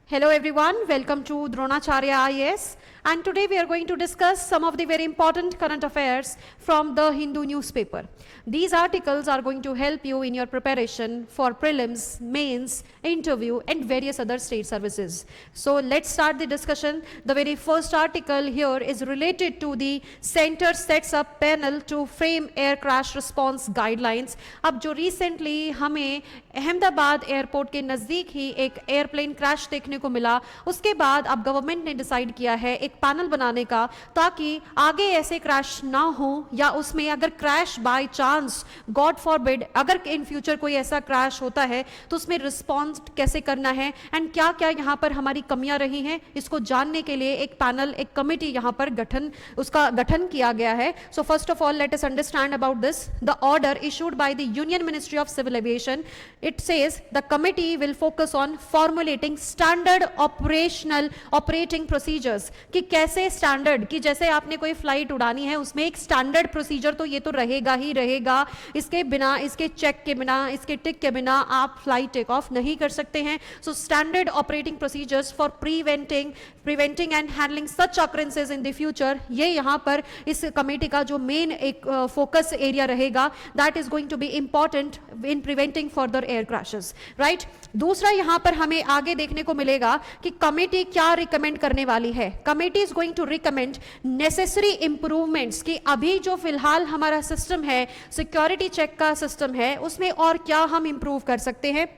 Hello everyone, welcome to Dronacharya IAS, and today we are going to discuss some of the very important current affairs from the Hindu newspaper. These articles are going to help you in your preparation for prelims, mains, interview and various other state services. So let's start the discussion. The very first article here is related to the center sets up panel to frame air crash response guidelines. अब जो recently हमें Ahmedabad airport के नज़दीक ही एक airplane crash देखने को मिला, उसके बाद अब गवर्नमेंट ने डिसाइड किया है एक पैनल बनाने का, ताकि आगे ऐसे क्रैश ना हो, या उसमें अगर crash by chance God forbid अगर इन फ्यूचर कोई ऐसा क्रैश होता है तो उसमें रिस्पॉन्स कैसे करना है एंड क्या क्या यहाँ पर हमारी कमियां रही हैं, इसको जानने के लिए एक पैनल, एक कमेटी यहाँ पर गठन किया गया है. So first of all let us understand about this. The order issued by the union ministry of civil aviation, it says the committee will focus on formulating standard operating procedures. कि कैसे standard, कि जैसे आपने कोई flight उड़ानी है उसमें एक standard procedure तो ये तो रहेगा ही रहेगा, इसके बिना, इसके चेक के बिना, इसके टिक के बिना आप फ्लाइट टेक ऑफ नहीं कर सकते हैं. So standard operating procedures for preventing and handling such occurrences in the future, ये यहाँ पर इस कमेटी का जो मेन एक फोकस एरिया रहेगा. That is going to be important in preventing further air crashes, right. दूसरा यहां पर हमें आगे देखने को मिलेगा कि कमेटी क्या रिकमेंड करने वाली है. Committee is going to recommend necessary improvements, कि अभी जो फिलहाल हमारा सिस्टम है, सिक्योरिटी चेक का सिस्टम है, उसमें और क्या हम इंप्रूव कर सकते हैं.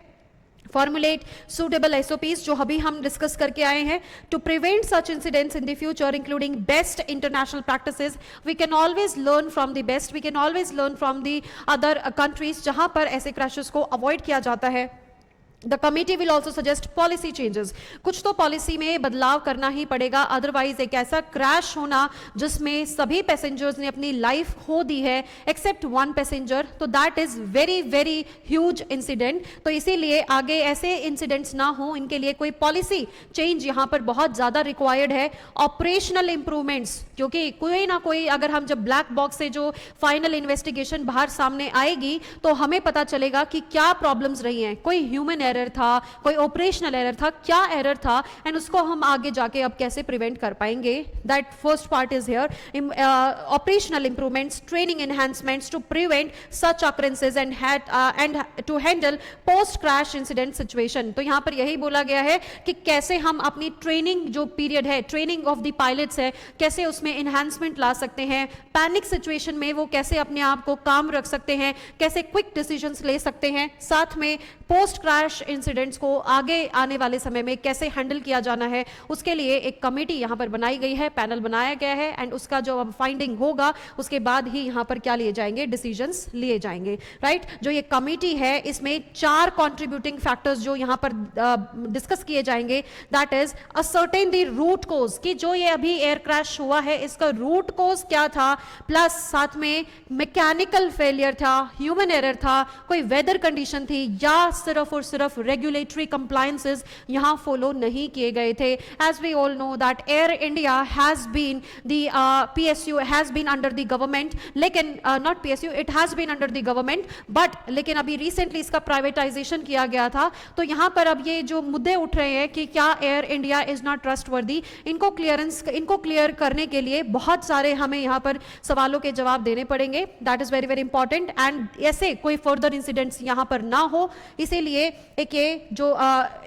Formulate suitable SOPs, जो अभी हम डिस्कस करके आए हैं, to prevent such incidents in the future, including best international practices. We can always learn from the best, we can always learn from the other countries जहां पर ऐसे crashes को avoid किया जाता है. The committee will also suggest policy changes. कुछ तो policy में बदलाव करना ही पड़ेगा, अदरवाइज एक ऐसा क्रैश होना जिसमें सभी पैसेंजर्स ने अपनी लाइफ खो दी है एक्सेप्ट वन पैसेंजर, तो that is very very huge incident. तो इसीलिए आगे ऐसे इंसिडेंट्स ना हो, इनके लिए कोई पॉलिसी चेंज यहाँ पर बहुत ज़्यादा रिक्वायर्ड है. ऑपरेशनल इंप्रूवमेंट्स, क्योंकि कोई ना कोई, अगर हम जब ब्लैक बॉक्स से जो फाइनल इन्वेस्टिगेशन बाहर सामने आएगी तो हमें पता चलेगा कि क्या प्रॉब्लम्स रही हैं. कोई ह्यूमन एरर था, कोई ऑपरेशनल एरर था, क्या एरर था, एंड उसको हम आगे जाके अब कैसे प्रिवेंट कर पाएंगे. That first part is here. Operational improvements, training enhancements to prevent such occurrences and to handle post crash incident situation. तो यहां पर यही बोला गया है कि कैसे हम अपनी ट्रेनिंग जो पीरियड है, ट्रेनिंग ऑफ द पायलट्स है, कैसे उसमें एनहांसमेंट ला सकते हैं. पैनिक सिचुएशन में वो कैसे अपने आप को काम रख सकते हैं, कैसे क्विक डिसीजंस ले सकते हैं. साथ में पोस्ट क्रैश इंसिडेंट्स को आगे आने वाले समय में कैसे हैंडल किया जाना है, उसके लिए एक कमेटी यहां पर बनाई गई है, पैनल बनाया गया है, एंड उसका जो अब फाइंडिंग होगा उसके बाद ही यहां पर क्या लिए जाएंगे, डिसीजंस लिए जाएंगे, राइट. जो ये कमेटी है इसमें 4 कंट्रीब्यूटिंग फैक्टर्स जो यहां पर डिस्कस किए जाएंगे. That is ascertain the root cause, कि जो ये अभी एयर क्रैश हुआ है इसका रूट कोज क्या था, प्लस साथ में मैकेनिकल फेलियर था, ह्यूमन एरर था, कोई वेदर कंडीशन थी, या सिर्फ और सिर्फ रेगुलेटरी कंप्लायंसेस यहां फॉलो नहीं किए गए थे. As we all know that Air India has been the PSU has been under the government, लेकिन not PSU, it has been under the government, but लेकिन अभी रिसेंटली इसका प्राइवेटाइजेशन किया गया था. तो यहां पर अब ये जो मुद्दे उठ रहे हैं कि क्या air India is not trustworthy, इनको क्लियर करने के लिए बहुत सारे हमें यहां पर सवालों के जवाब देने पड़ेंगे. That is very very important, and ऐसे कोई फर्दर इंसिडेंट्स यहां पर ना हो, इसीलिए एक ये जो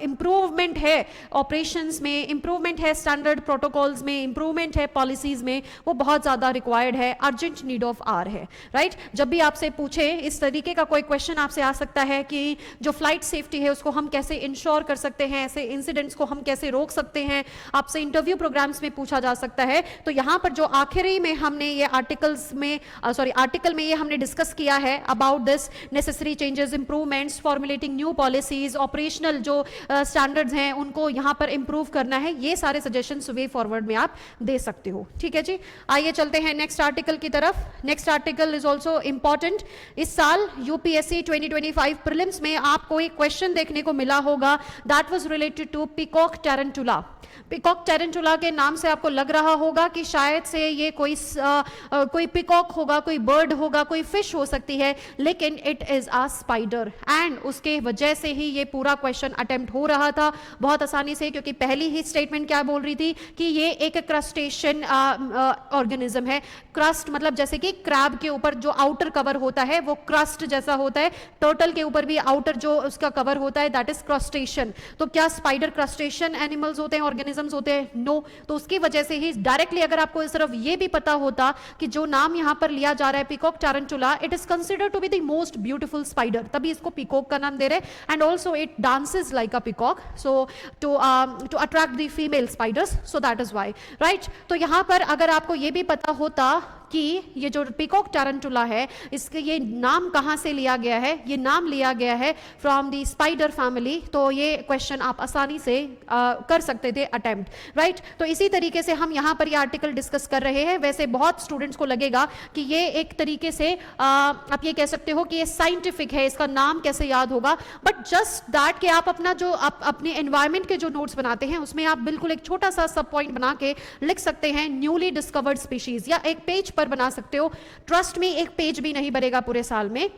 इंप्रूवमेंट है ऑपरेशंस में, इंप्रूवमेंट है स्टैंडर्ड प्रोटोकॉल्स में, इंप्रूवमेंट है पॉलिसीज में, वो बहुत ज्यादा रिक्वायर्ड है, अर्जेंट नीड ऑफ आवर है, राइट. जब भी आपसे पूछे इस तरीके का कोई क्वेश्चन आपसे आ सकता है कि जो फ्लाइट सेफ्टी है उसको हम कैसे इंश्योर कर सकते हैं, ऐसे इंसिडेंट्स को हम कैसे रोक सकते हैं, आपसे इंटरव्यू प्रोग्राम्स में पूछा जा सकता है. तो यहां पर जो आखिरी में हमने ये आर्टिकल में ये हमने डिस्कस किया है about this necessary changes, improvements, formulating new policies, operational जो स्टैंडर्ड्स हैं उनको यहां पर इंप्रूव करना है. ये सारे सजेशंस वे फॉरवर्ड में आप दे सकते हो, ठीक है जी. आइए चलते हैं नेक्स्ट आर्टिकल की तरफ. Next article is also important. इस साल यूपीएससी 2025 प्रीलिम्स में आपको एक क्वेश्चन देखने को मिला होगा, that was related to peacock tarantula. Peacock tarantula के नाम से आपको लग रहा होगा कि शायद से ये कोई पिकॉक होगा, कोई बर्ड होगा, कोई फिश हो सकती है, लेकिन it is a spider. And उसके वजह से ही ये पूरा क्वेश्चन अटेम्प्ट हो रहा था बहुत आसानी से, क्योंकि पहली ही स्टेटमेंट क्या बोल रही थी कि ये एक क्रस्टेशियन ऑर्गेनिज्म है। क्रस्ट मतलब जैसे कि क्रैब के ऊपर जो आउटर कवर होता है वो क्रस्ट जैसा होता है, टर्टल के ऊपर भी आउटर जो उसका कवर होता है दैट इज क्रस्टेशियन। तो क्या स्पाइडर क्रस्टेशियन एनिमल्स होते हैं, ऑर्गेनिजम्स होते हैं? नो। तो उसकी वजह से ही डायरेक्टली अगर आपको सिर्फ ये भी पता होता कि जो नाम यहां पर लिया जा रहा है peacock tarantula, it is considered to be the most beautiful spider, तभी इसको पीकॉक का नाम दे रहे हैं। And also it dances like a peacock, so to attract the female spiders, so that is why, right. तो यहां पर अगर आपको ये भी पता होता कि ये जो पीकॉक टारंटुला है इसके ये नाम कहां से लिया गया है, ये नाम लिया गया है फ्रॉम द स्पाइडर फैमिली, तो ये क्वेश्चन आप आसानी से कर सकते थे अटेम्प्ट, राइट। तो इसी तरीके से हम यहां पर ये आर्टिकल डिस्कस कर रहे हैं। वैसे बहुत स्टूडेंट्स को लगेगा कि ये एक तरीके से आप ये कह सकते हो कि ये साइंटिफिक है, इसका नाम कैसे याद होगा, बट जस्ट दैट कि आप अपना जो अपने एनवायरमेंट के जो नोट्स बनाते हैं उसमें आप बिल्कुल एक छोटा सा सब पॉइंट बना के लिख सकते हैं न्यूली डिस्कवर्ड स्पीशीज, या एक पेज बना सकते हो। ट्रस्ट में एक पेज भी नहीं बनेगा पूरे साल में,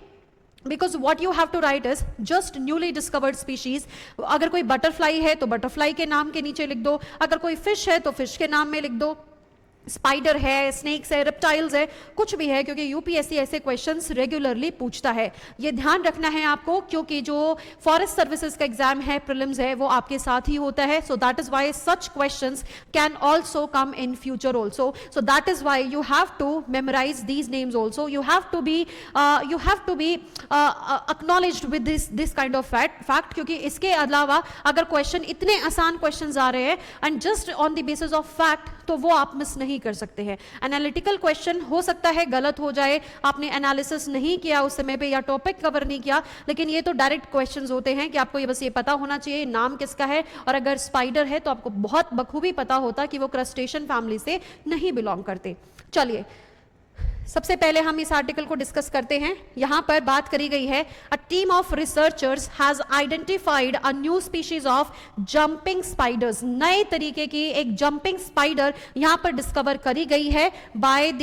because what you have to write is just newly discovered species. अगर कोई बटरफ्लाई है तो बटरफ्लाई के नाम के नीचे लिख दो, अगर कोई फिश है तो फिश के नाम में लिख दो, स्पाइडर है, स्नेक्स है, रेप्टाइल्स है, कुछ भी है, क्योंकि यूपीएससी ऐसे क्वेश्चंस रेगुलरली पूछता है। ये ध्यान रखना है आपको, क्योंकि जो फॉरेस्ट सर्विसेज का एग्जाम है, प्रीलिम्स है, वो आपके साथ ही होता है। So that is why such questions can also come in future also. So that is why you have to memorise these names also, you have to be acknowledged with this kind of fact, क्योंकि इसके अलावा अगर question इतने आसान question आ रहे हैं and just on the basis of fact, तो वो आप मिस नहीं कर सकते हैं। एनालिटिकल क्वेश्चन हो सकता है गलत हो जाए, आपने एनालिसिस नहीं किया उस समय पे या टॉपिक कवर नहीं किया, लेकिन ये तो डायरेक्ट क्वेश्चंस होते हैं कि आपको ये बस ये पता होना चाहिए नाम किसका है, और अगर स्पाइडर है तो आपको बहुत बखूबी पता होता कि वो क्रस्टेशियन फैमिली से नहीं बिलोंग करते। चलिए सबसे पहले हम इस आर्टिकल को डिस्कस करते हैं। यहां पर बात करी गई है, a team of researchers has identified a new species of jumping spiders. नए तरीके की एक जंपिंग स्पाइडर यहां पर डिस्कवर करी गई है by the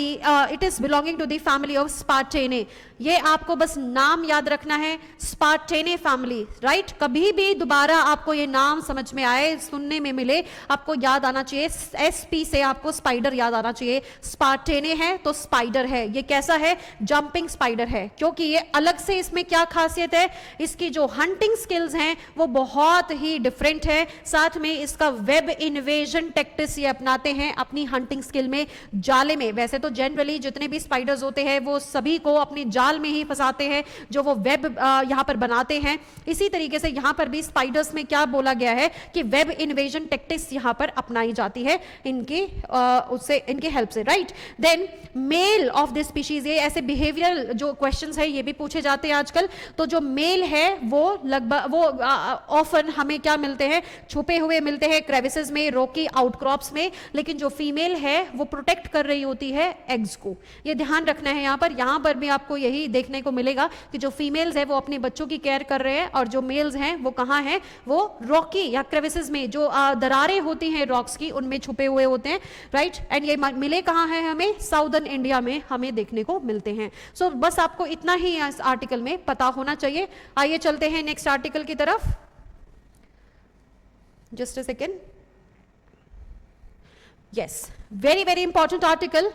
it is belonging to the family of स्पार्टेने। ये आपको बस नाम याद रखना है, स्पार्टेने फैमिली, राइट। कभी भी दोबारा आपको ये नाम समझ में आए, सुनने में मिले, आपको याद आना चाहिए, एसपी से आपको स्पाइडर याद आना चाहिए। स्पार्टेने है तो स्पाइडर है। ये कैसा है? जंपिंग स्पाइडर है, क्योंकि ये अलग से, इसमें क्या खासियत है, इसकी जो हंटिंग स्किल्स हैं वो बहुत ही डिफरेंट है। साथ में इसका वेब इन्वेजन टेक्टिक्स ये अपनाते हैं अपनी हंटिंग स्किल में, जाले में। वैसे तो जनरली जितने भी स्पाइडर्स होते हैं वो सभी को अपने जाल में ही फंसाते हैं, जो वो वेब यहां पर बनाते हैं। इसी तरीके से यहां पर भी स्पाइडर्स में क्या बोला गया है कि वेब इन्वेजन टेक्टिक्स यहां पर अपनाई जाती है इनकी उससे, इनके हेल्प से, right. Then male of this species, ये ऐसे बिहेवियरल जो क्वेश्चंस है ये भी पूछे जाते हैं आजकल। तो जो मेल है वो लगभग वो ऑफन हमें क्या मिलते हैं, छुपे हुए मिलते हैं क्रेविसेस में, रॉकी आउटक्रॉप्स में, लेकिन जो फीमेल है वो प्रोटेक्ट कर रही होती है एग्स को। ये ध्यान रखना है। यहां पर भी आपको यही देखने को मिलेगा कि जो फीमेल्स है वो अपने बच्चों की केयर कर रहे हैं, और जो मेल्स हैं वो कहां हैं, वो रॉकी या क्रेविसेस में, जो दरारें होती हैं रॉक्स की, उनमें छुपे हुए होते हैं, राइट। एंड ये मिले कहां है हमें, साउदर्न इंडिया में हमें देखने को मिलते हैं। सो बस आपको इतना ही इस आर्टिकल में पता होना चाहिए। आइए चलते हैं नेक्स्ट आर्टिकल की तरफ। Just a second. Yes, very very important article.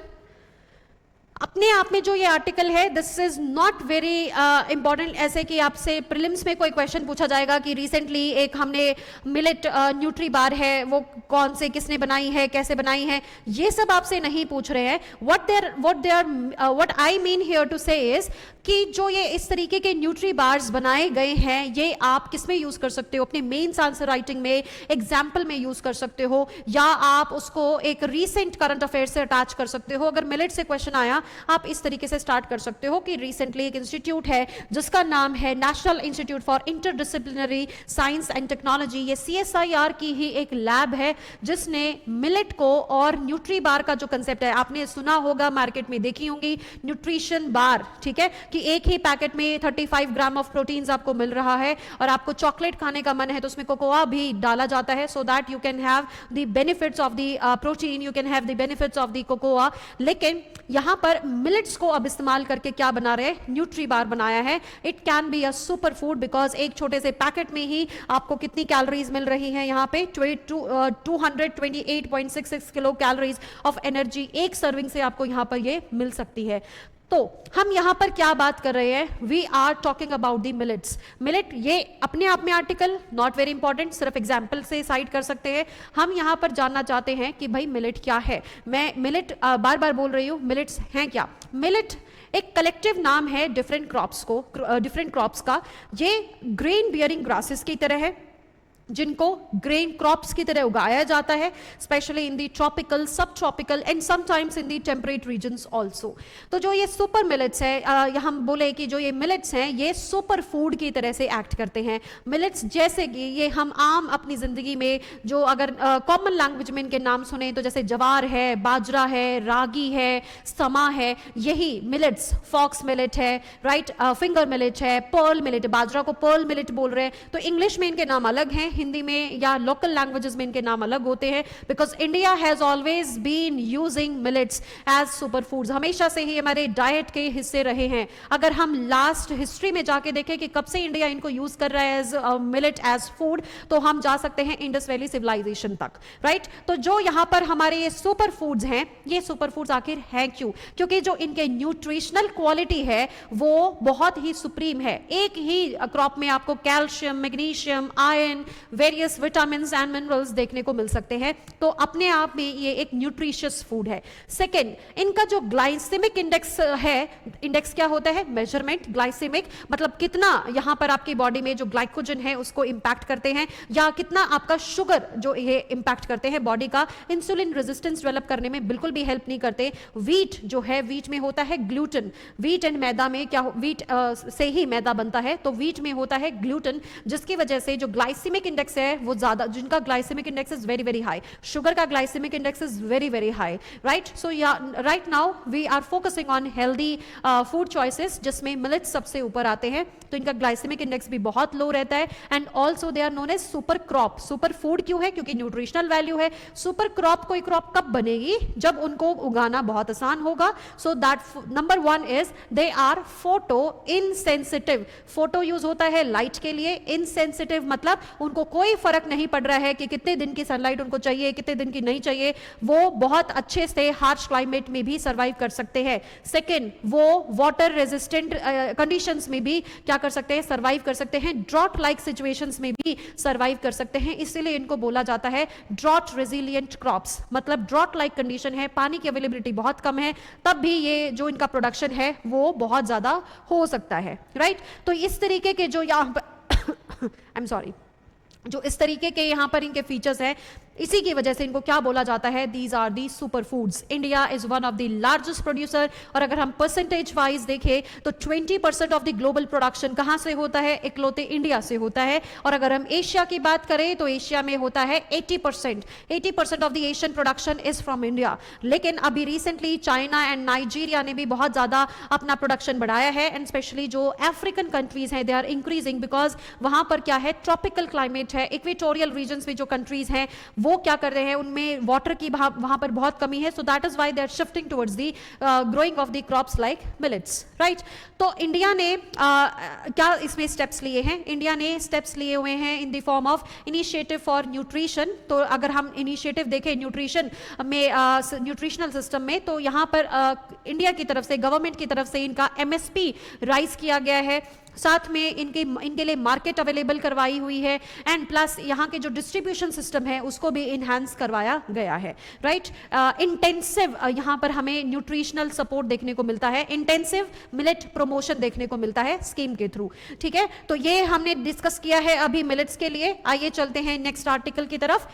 अपने आप में जो ये आर्टिकल है, this is not very important, ऐसे कि आपसे प्रीलिम्स में कोई क्वेश्चन पूछा जाएगा कि रिसेंटली एक हमने मिलेट न्यूट्री बार है, वो कौन से, किसने बनाई है, कैसे बनाई है, ये सब आपसे नहीं पूछ रहे हैं। What I mean here to say is कि जो ये इस तरीके के न्यूट्री बार्स बनाए गए हैं, ये आप किस में यूज कर सकते हो, अपने मेंस आंसर राइटिंग में, एग्जाम्पल में यूज कर सकते हो, या आप उसको एक रीसेंट करंट अफेयर से अटैच कर सकते हो। अगर मिलेट से क्वेश्चन आया, आप इस तरीके से स्टार्ट कर सकते हो कि रिसेंटली एक इंस्टीट्यूट है जिसका नाम है national institute for interdisciplinary science and technology. ये CSIR की ही एक लैब है जिसने मिलेट को और न्यूट्री बार का जो कंसेप्ट है, आपने सुना होगा, मार्केट में देखी होंगी न्यूट्रिशन बार, ठीक है, कि एक ही पैकेट में 35 ग्राम ऑफ प्रोटीन्स आपको मिल रहा है, और आपको चॉकलेट खाने का मन है तो उसमें कोकोआ भी डाला जाता है, so that you can have the benefits of the protein, you can have the benefits of the cocoa. लेकिन यहां पर और मिलेट्स को अब इस्तेमाल करके क्या बना रहे हैं, न्यूट्री बार बनाया है. It can be a super food because एक छोटे से पैकेट में ही आपको कितनी कैलोरीज मिल रही हैं, यहाँ पे 228.66 किलो कैलोरीज ऑफ एनर्जी एक सर्विंग से आपको यहाँ पर ये मिल सकती है. तो हम यहां पर क्या बात कर रहे हैं, we are talking about the millets. Millet ये अपने आप में आर्टिकल नॉट वेरी इंपॉर्टेंट, सिर्फ एग्जाम्पल से साइड कर सकते हैं. हम यहां पर जानना चाहते हैं कि भाई मिलेट क्या है. मैं मिलेट बार बार बोल रही हूं, मिलेट्स हैं क्या. मिलेट एक कलेक्टिव नाम है डिफरेंट क्रॉप्स का. ये ग्रेन बियरिंग ग्रासेस की तरह है जिनको ग्रेन क्रॉप्स की तरह उगाया जाता है, specially in the tropical, sub tropical and sometimes in the temperate regions also. तो जो ये सुपर मिलेट्स है, हम बोले कि जो ये मिलेट्स हैं ये सुपर फूड की तरह से एक्ट करते हैं. मिलेट्स जैसे कि ये हम आम अपनी जिंदगी में जो अगर कॉमन लैंग्वेज में इनके नाम सुने तो जैसे जवार है, बाजरा है, रागी है, समा है, यही मिलेट्स. फॉक्स मिलेट है, राइट, फिंगर मिलेट है, पर्ल मिलेट, बाजरा को पर्ल मिलेट बोल रहे हैं. तो इंग्लिश में इनके नाम अलग हैं, हिंदी में या लोकल लैंग्वेजेस में इनके नाम अलग होते हैं. Because India has always been using millets as super foods. हमेशा से ही हमारे डाइट के हिस्से रहे हैं. अगर हम लास्ट हिस्ट्री में जाके देखें कि कब से इंडिया इनको यूज कर रहा है एज मिलेट एज फूड, तो हम जा सकते हैं इंडस वैली सिविलाइजेशन तक, राइट. तो जो यहां पर हमारे ये सुपर फूड्स हैं, ये सुपर फूड्स आखिर हैं क्यों, क्योंकि जो इनके न्यूट्रिशनल क्वालिटी है वो बहुत ही सुप्रीम है. एक ही क्रॉप में आपको calcium, magnesium, iron, various vitamin and minerals देखने को मिल सकते हैं. तो अपने आप में ये एक न्यूट्रिशियस फूड है. सेकेंड, इनका जो ग्लाइसेमिक इंडेक्स है, इंडेक्स क्या होता है, मेजरमेंट. ग्लाइसेमिक मतलब कितना यहां पर आपकी बॉडी में जो ग्लाइकोजन है उसको इंपैक्ट करते हैं, या कितना आपका शुगर जो ये इंपैक्ट करते हैं बॉडी का. इंसुलिन रेजिस्टेंस डेवलप करने में बिल्कुल भी हेल्प नहीं करते. वीट जो है, वीट में होता है ग्लूटेन. वीट एंड मैदा में क्या, वीट से ही मैदा बनता है, तो वीट में होता है ग्लूटेन, जिसकी वजह से जो ग्लाइसेमिक इंडेक्स है वो ज्यादा, जिनका glycemic index is very very high. Sugar का glycemic index is very very high, right. So right now we are focusing on healthy food choices जिसमें मिलेट्स सबसे ऊपर आते हैं. तो इनका ग्लाइसेमिक इंडेक्स भी बहुत लो रहता है. And also they are known as super crop. Super food क्यों है, क्योंकि न्यूट्रिशनल वैल्यू है. सुपर क्रॉप, कोई क्रॉप कब बनेगी, जब उनको उगाना बहुत आसान होगा. So that number one is they are photo insensitive. Photo use होता है लाइट के लिए, इनसेंसिटिव मतलब उनको कोई फर्क नहीं पड़ रहा है कि कितने दिन की सनलाइट उनको चाहिए, कितने दिन की नहीं चाहिए. वो बहुत अच्छे से हार्श क्लाइमेट में भी सर्वाइव कर सकते हैं. सेकेंड, वो वाटर रेजिस्टेंट कंडीशंस में भी क्या कर सकते हैं, सर्वाइव कर सकते हैं. ड्रॉट लाइक सिचुएशंस में भी सर्वाइव कर सकते हैं. इसीलिए इनको बोला जाता है ड्रॉट रेजिलिएंट क्रॉप्स. मतलब ड्रॉट लाइक कंडीशन है, पानी की अवेलेबिलिटी बहुत कम है, तब भी ये जो इनका प्रोडक्शन है वो बहुत ज्यादा हो सकता है, राइट. तो इस तरीके के जो यहाँ पर आई एम सॉरी, जो इस तरीके के यहाँ पर इनके फीचर्स हैं, इसी की वजह से इनको क्या बोला जाता है, these are the super foods. India is one of the largest producer. और अगर हम परसेंटेज वाइज देखें तो 20% ऑफ द ग्लोबल प्रोडक्शन कहां से होता है, इकलौते इंडिया से होता है. और अगर हम एशिया की बात करें तो एशिया में होता है 80% of the Asian production is from India. लेकिन अभी रिसेंटली चाइना एंड नाइजीरिया ने भी बहुत ज्यादा अपना प्रोडक्शन बढ़ाया है. एंड स्पेशली जो अफ्रीकन कंट्रीज हैं, दे आर इंक्रीजिंग बिकॉज वहां पर क्या है, ट्रॉपिकल क्लाइमेट है. इक्वेटोरियल रीजन में जो कंट्रीज हैं वो क्या कर रहे हैं, उनमें वाटर की वहां पर बहुत कमी है. So that is why they are shifting towards the growing of the crops like millets, right. तो इंडिया ने क्या इसमें स्टेप्स लिए हैं, इंडिया ने स्टेप्स लिए हुए हैं in the form of initiative for nutrition. तो अगर हम इनिशिएटिव देखें न्यूट्रिशन में, न्यूट्रिशनल सिस्टम में, तो यहाँ पर इंडिया की तरफ से, गवर्नमेंट की तरफ से इनका MSP राइज किया गया है. साथ में इनके लिए मार्केट अवेलेबल करवाई हुई है. एंड प्लस यहाँ के जो डिस्ट्रीब्यूशन सिस्टम है उसको भी इनहैंस करवाया गया है, राइट. इंटेंसिव यहाँ पर हमें न्यूट्रिशनल सपोर्ट देखने को मिलता है, इंटेंसिव मिलेट प्रमोशन देखने को मिलता है स्कीम के थ्रू, ठीक है. तो ये हमने डिस्कस किया है अभी मिलेट्स के लिए. आइए चलते हैं नेक्स्ट आर्टिकल की तरफ.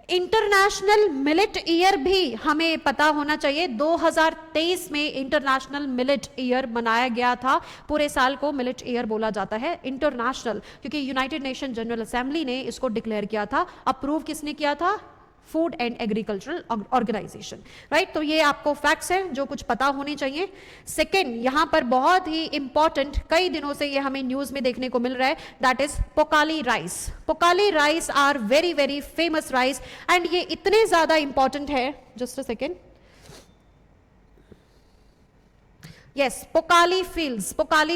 इंटरनेशनल मिलेट ईयर भी हमें पता होना चाहिए. 2023 में इंटरनेशनल मिलेट ईयर मनाया गया था. पूरे साल को मिलेट ईयर बोला जाता है इंटरनेशनल, क्योंकि यूनाइटेड नेशन जनरल असेंबली ने इसको डिक्लेयर किया था. अप्रूव किसने किया था, food and agricultural organisation, right. तो ये आपको फैक्ट्स हैं जो कुछ पता होने चाहिए. सेकेंड, यहां पर बहुत ही इंपॉर्टेंट, कई दिनों से ये हमें न्यूज में देखने को मिल रहा है, that is Pokkali rice. Pokkali rice are very very famous rice. And ये इतने ज्यादा इंपॉर्टेंट है, just a second, yes, Pokkali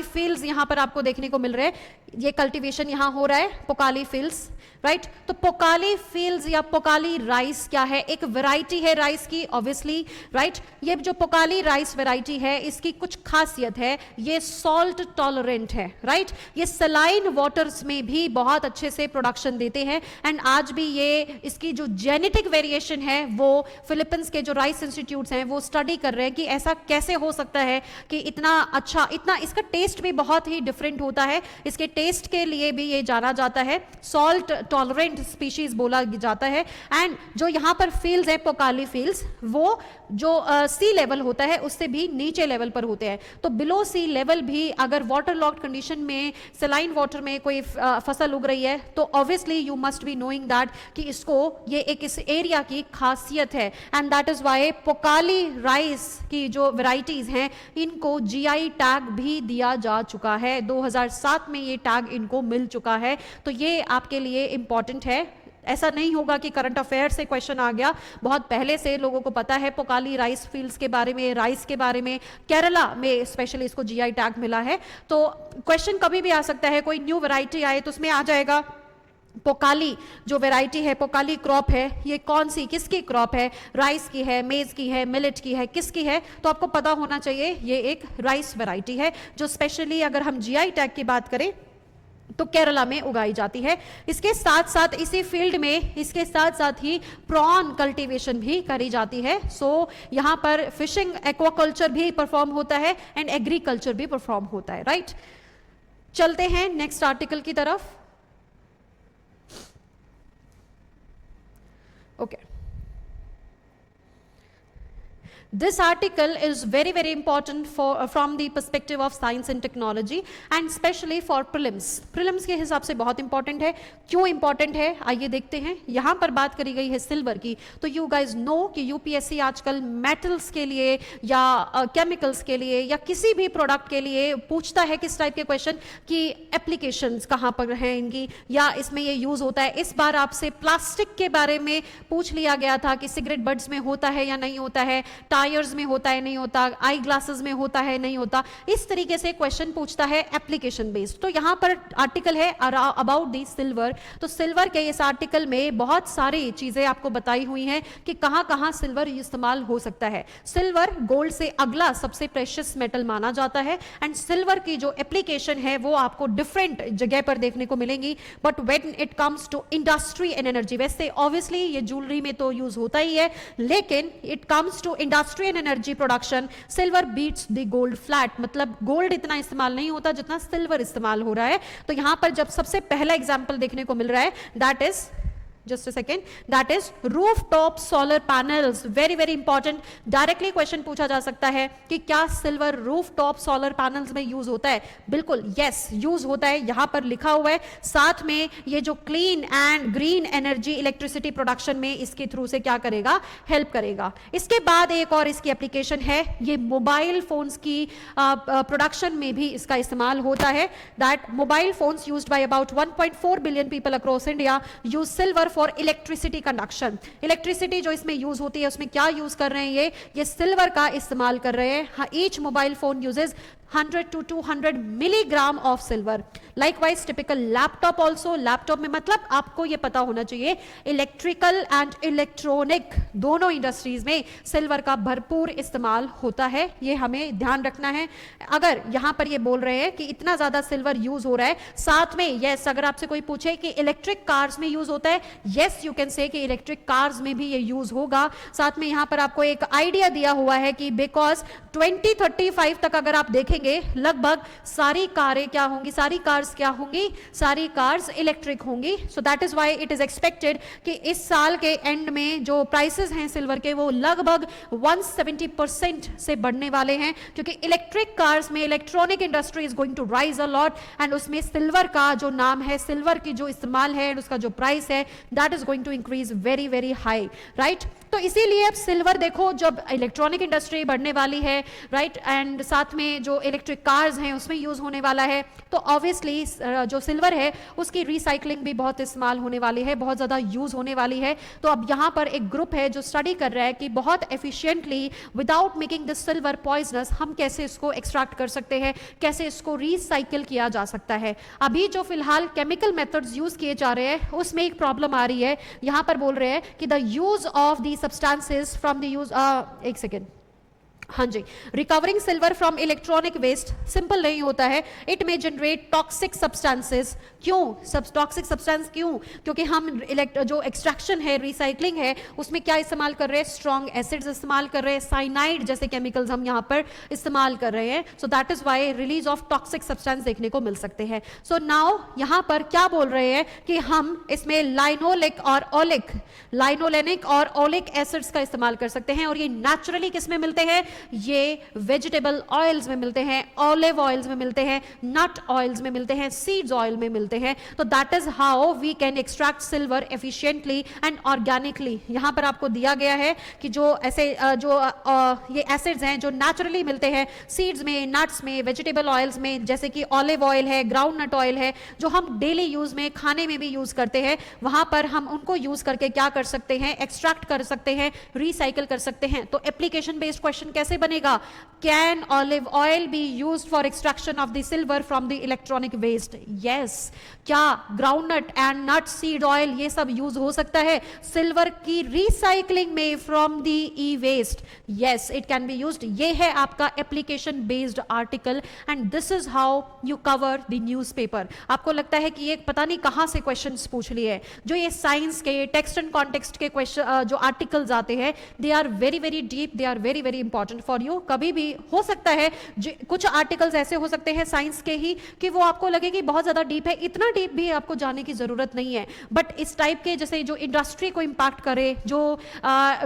fields यहां पर आपको देखने को मिल रहे हैं, ये कल्टीवेशन यहां हो रहा है पोकाली फील्ड्स, राइट। तो पोकाली फील्ड्स या पोकाली राइस क्या है, एक वैरायटी है राइस की ऑब्वियसली, राइट। ये जो पोकाली राइस वैरायटी है इसकी कुछ खासियत है, ये सॉल्ट टॉलरेंट है, राइट। ये सलाइन वाटर्स में भी बहुत अच्छे से प्रोडक्शन देते हैं एंड आज भी ये इसकी जो जेनेटिक वेरिएशन है वो फिलीपींस के जो राइस इंस्टीट्यूट्स हैं वो स्टडी कर रहे हैं कि ऐसा कैसे हो सकता है कि इतना अच्छा, इतना इसका टेस्ट भी बहुत ही डिफरेंट होता है, इसके टेस्ट के लिए भी ये जाना जाता है, सॉल्ट टॉलरेंट स्पीशीज बोला जाता है। एंड जो यहां पर फील्ड्स है पोकाली फील्ड्स, वो जो सी लेवल होता है उससे भी नीचे लेवल पर होते हैं, तो बिलो सी लेवल भी अगर वाटर लॉक्ड कंडीशन में सलाइन वाटर में कोई फसल उग रही है तो obviously you must be knowing that कि इसको, ये एक इस एरिया की खासियत है and that is why Pokkali rice की जो वेराइटीज हैं इनको जीआई टैग भी दिया जा चुका है, 2007 में ये टैग इनको मिल चुका है। तो ये आपके लिए इंपॉर्टेंट है, ऐसा नहीं होगा कि करंट अफेयर से क्वेश्चन आ गया, बहुत पहले से लोगों को पता है पोकाली राइस फील्ड्स के बारे में, राइस के बारे में, केरला में स्पेशली इसको जीआई टैग मिला है। तो क्वेश्चन कभी भी आ सकता है, कोई न्यू वैरायटी आए तो उसमें आ जाएगा पोकाली जो वैरायटी है, पोकाली क्रॉप है, ये कौन सी किसकी क्रॉप है, राइस की है, मेज की है, मिलेट की है, किसकी है, तो आपको पता होना चाहिए ये एक राइस वैरायटी है जो स्पेशली अगर हम जीआई टैग की बात करें तो केरला में उगाई जाती है। इसके साथ साथ इसी फील्ड में इसके साथ साथ ही प्रॉन कल्टीवेशन भी करी जाती है। सो यहां पर फिशिंग, एक्वाकल्चर भी परफॉर्म होता है एंड एग्रीकल्चर भी परफॉर्म होता है, राइट। चलते हैं नेक्स्ट आर्टिकल की तरफ। Okay. This article is very very important from the perspective of science and technology and especially for prelims के हिसाब से बहुत इंपॉर्टेंट है। क्यों इंपॉर्टेंट है आइए देखते हैं। यहाँ पर बात करी गई है सिल्वर की, तो यू गाइज नो कि यूपीएससी आजकल मेटल्स के लिए या केमिकल्स के लिए या किसी भी प्रोडक्ट के लिए पूछता है किस टाइप के क्वेश्चन कि एप्लीकेशंस कहाँ पर हैं इनकी या इसमें ये यूज होता है। इस बार आपसे प्लास्टिक के बारे में पूछ लिया गया था कि सिगरेट बड्स में होता है या नहीं होता है, टायर्स में होता है नहीं होता, आई ग्लासेस में होता है नहीं होता, इस तरीके से क्वेश्चन पूछता है एप्लीकेशन बेस्ड। तो यहां पर आर्टिकल है अबाउट दी सिल्वर। तो सिल्वर के इस आर्टिकल में बहुत सारी चीजें आपको बताई हुई हैं कि कहां कहां सिल्वर इस्तेमाल हो सकता है। सिल्वर गोल्ड से अगला सबसे प्रेशियस मेटल माना जाता है एंड सिल्वर की जो एप्लीकेशन है वो आपको डिफरेंट जगह पर देखने को मिलेंगी, but when it comes to industry and energy, वैसे ऑब्वियसली ये ज्वेलरी में तो यूज होता ही है, लेकिन it comes to industry and energy production silver beats the gold flat, मतलब गोल्ड इतना इस्तेमाल नहीं होता जितना सिल्वर इस्तेमाल हो रहा है। तो यहां पर जब सबसे पहला एग्जांपल देखने को मिल रहा है that is just a second, that is rooftop solar panels, very very important, directly question पूछा जा सकता है कि क्या सिल्वर रूफटॉप सोलर पैनल्स में यूज होता है। बिल्कुल यस यूज होता है, यहां पर लिखा हुआ है। साथ में ये जो clean and green energy electricity production में इसके थ्रू से क्या करेगा, हेल्प करेगा। इसके बाद एक और इसकी एप्लीकेशन है, ये मोबाइल फोन्स की प्रोडक्शन में भी इसका इस्तेमाल होता है। That mobile phones used by about 1.4 billion people across India use silver for electricity conduction. Electricity जो इसमें यूज होती है उसमें क्या यूज कर रहे हैं, ये सिल्वर का इस्तेमाल कर रहे हैं। Each mobile phone uses 100 to 200 milligram of silver. Likewise typical laptop also, laptop में मतलब आपको ये पता होना चाहिए इलेक्ट्रिकल एंड इलेक्ट्रॉनिक दोनों इंडस्ट्रीज में सिल्वर का भरपूर इस्तेमाल होता है, ये हमें ध्यान रखना है। अगर यहां पर ये बोल रहे हैं कि इतना ज्यादा सिल्वर यूज हो रहा है, साथ में यस अगर आपसे कोई पूछे कि इलेक्ट्रिक कार्स में यूज होता है, यस यू कैन से कि इलेक्ट्रिक कार्स में भी ये यूज होगा। साथ में यहां पर आपको एक आइडिया दिया हुआ है कि बिकॉज 2035 तक अगर आप देखें लगभग सारी कारें क्या होंगी, सारी कार्स क्या होंगी, सारी कार्स इलेक्ट्रिक होंगी। सो that is why it is expected कि इस साल के एंड में जो प्राइसेस हैं सिल्वर के वो लगभग 170% से बढ़ने वाले हैं, क्योंकि इलेक्ट्रिक कार्स में electronic industry is going to rise a lot and उसमें सिल्वर का जो नाम है, सिल्वर की जो इस्तेमाल है एंड उसका जो प्राइस है that is going to increase very very high, right. तो इसीलिए अब सिल्वर देखो जब इलेक्ट्रॉनिक इंडस्ट्री बढ़ने वाली है, राइट, एंड साथ में जो इलेक्ट्रिक कार्स हैं उसमें यूज होने वाला है। तो ऑब्वियसली जो सिल्वर है उसकी रिसाइकलिंग भी बहुत इस्तेमाल होने वाली है, बहुत ज़्यादा यूज होने वाली है। तो अब यहाँ पर एक ग्रुप है जो स्टडी कर रहा है कि बहुत efficiently without making this silver poisonous हम कैसे इसको एक्सट्रैक्ट कर सकते हैं, कैसे इसको रिसाइकिल किया जा सकता है। अभी जो फिलहाल केमिकल मेथड्स यूज किए जा रहे हैं उसमें एक प्रॉब्लम आ रही है। यहाँ पर बोल रहे हैं कि the use of the substances from the use, एक सेकेंड, हाँ जी, recovering silver from electronic waste simple नहीं होता है, इट में जनरेट टॉक्सिक सब्सटेंसेस। क्यों टॉक्सिक सब्सटेंस? क्यों? क्योंकि हम जो एक्सट्रैक्शन है, रिसाइकलिंग है, उसमें क्या इस्तेमाल कर रहे हैं? स्ट्रॉन्ग एसिड्स इस्तेमाल कर रहे हैं, साइनाइड जैसे केमिकल्स हम यहाँ पर इस्तेमाल कर रहे हैं। So that is why release of toxic substance देखने को मिल सकते हैं। सो नाउ यहाँ पर क्या बोल रहे हैं कि हम इसमें लाइनोलिक और ओलिक एसिड्स का इस्तेमाल कर सकते हैं, और ये नेचुरली किस में मिलते हैं? ये वेजिटेबल ऑयल्स में मिलते हैं, ऑलिव ऑयल्स में मिलते हैं, नट ऑयल्स में मिलते हैं, सीड्स ऑयल में मिलते हैं। तो that is how we can extract silver efficiently and organically. यहां पर आपको दिया गया है कि जो ऐसे ये एसिड्स हैं जो नेचुरली मिलते हैं सीड्स में, नट्स में, वेजिटेबल ऑयल्स में, जैसे कि ऑलिव ऑयल है, ग्राउंड नट ऑयल है, जो हम डेली यूज में खाने में भी यूज करते हैं, वहां पर हम उनको यूज करके क्या कर सकते हैं? एक्सट्रैक्ट कर सकते हैं, रिसाइकिल कर सकते हैं। तो एप्लीकेशन बेस्ड क्वेश्चन कैसे बनेगा? Can olive oil be used for extraction of the silver from the electronic waste? Yes. क्या groundnut and nut seed oil ये सब यूज हो सकता है सिल्वर की रिसाइकलिंग में from the e waste? Yes, it can be used. ये है आपका application based article and this is how you cover the newspaper. आपको लगता है कि ये पता नहीं कहां से क्वेश्चंस पूछ लिए, जो ये साइंस के टेक्स्ट एंड कॉन्टेक्स्ट के क्वेश्चन जो आर्टिकल्स आते हैं, they are very very deep, they are very very important for you. कभी भी हो सकता है कुछ आर्टिकल्स ऐसे हो सकते हैं साइंस के ही कि वो आपको लगे कि बहुत ज्यादा डीप है, इतना डीप भी आपको जाने की जरूरत नहीं है। बट इस टाइप के जैसे जो इंडस्ट्री को इंपैक्ट करे, जो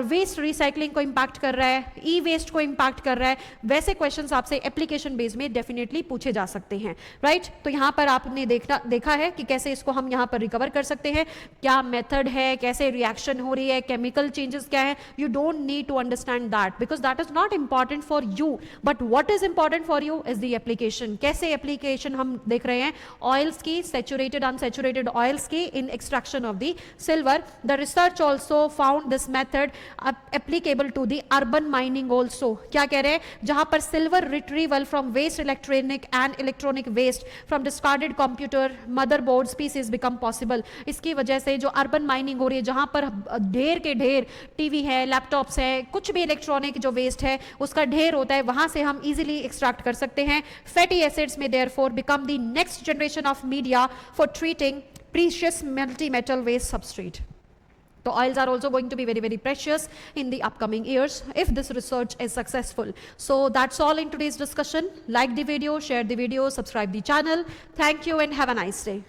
वेस्ट रिसाइकलिंग को इंपैक्ट कर रहा है, ई वेस्ट को इंपैक्ट कर रहा है, वैसे क्वेश्चंस आपसे एप्लीकेशन बेस में डेफिनेटली पूछे जा सकते हैं, राइट? तो यहां पर आपने देखा है कि कैसे इसको हम यहां पर रिकवर कर सकते हैं, क्या मेथड है, कैसे रिएक्शन हो रही है, केमिकल चेंजेस क्या है। You don't need to understand that because that is not important for you, but what is important for you is the application. कैसे एप्लीकेशन हम देख रहे हैं ऑयल्स की, सैचुरेटेड अनसैचुरेटेड ऑयल्स की in extraction of the silver. The research also found this method applicable to the urban mining also. क्या कह रहे हैं? जहां पर silver retrieval from waste electronic and electronic waste from discarded computer motherboard species become possible. इसकी वजह से जो अर्बन माइनिंग हो रही है, जहां पर ढेर के ढेर टीवी है, लैपटॉप्स है, कुछ भी इलेक्ट्रॉनिक जो वेस्ट है उसका ढेर होता है, वहां से हम इजीली एक्सट्रैक्ट कर सकते हैं। फैटी एसिड्स में therefore become the next generation of media for treating precious multi metal waste substrate. The oils are also going to be very, very precious in the upcoming years if this research is successful. So that's all in today's discussion. Like the video, share the video, subscribe the channel. Thank you and have a nice day.